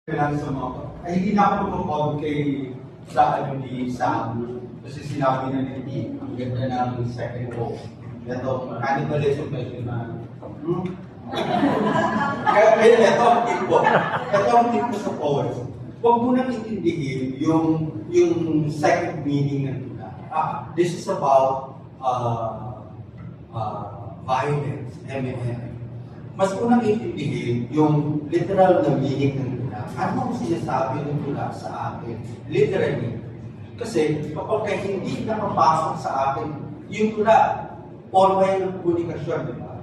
Kailangan sa mga ay hindi na ako mag-call kay sa ni Sam kasi sinabi na ni ang ganda ng second row. Ito, cannibalism question na. Kaya ito ang tip ko. Ito ang tip ko sa poets. Huwag mo nang intindihin yung second meaning ng tula. This is about violence, MNM. Mas unang intindihin yung literal na meaning ng tula. Ano ang sinasabi ng tula sa akin? Literally. Kasi kapag hindi nakapasok sa akin, yung tula, online ng komunikasyon, di ba?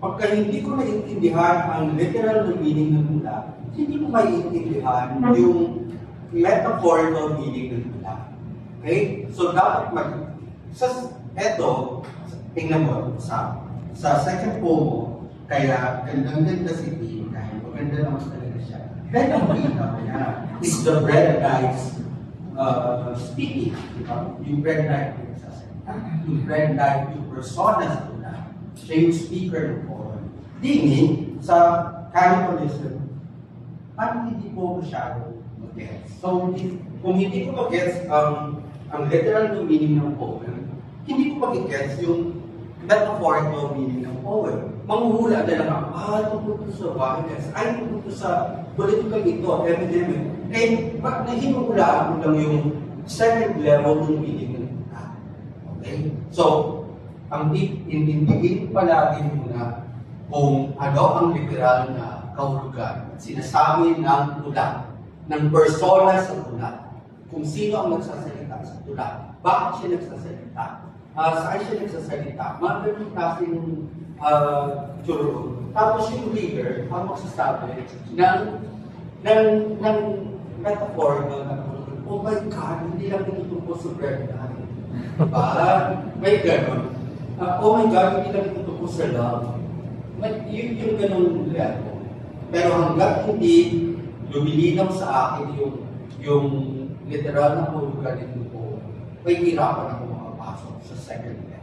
Pagka hindi ko naiintindihan ang literal na meaning ng tula, hindi ko maiintindihan yung metaphorical meaning ng tula. Okay? So dapat eto, tingnan mo, sa second poem mo, kaya gandang-ganda si Tim, dahil maganda naman talaga siya. Dahil ang kita ko niya is the bread guys speaking. Diba? Yung bread guy yung sasalita. Yung bread guy yung persona sa tula. Siya yung speaker ng poem. Meaning, sa cannibalism, parang hindi ko masyado mag-gets. So, kung hindi ko mag-gets ang literal na meaning ng poem, hindi ko mag-gets yung metaphorical meaning ng poem. Manghuhula na lang ako, tungkol sa violence, tungkol sa political ito, epidemic. Ba't nahinuhulaan ko lang yung second level ng meaning ng tula? Okay? So, ang intindihin palagi muna kung ano ang literal na kahulugan. Sinasabi ng tula, ng persona sa tula, kung sino ang nagsasalita sa tula, bakit siya nagsasalita, saan siya nagsasalita, mga ganun klaseng churro. Tapos yung reader ang magsasabi ng metaphorical na oh my God, hindi lang ito tungkol sa bread natin. Diba? May ganun. Oh my God, hindi lang ito tungkol sa love. Yung ganun level. Pero hanggang hindi lumilinaw sa akin yung literal na kahulugan nito, may hirapan ako makapasok sa second level.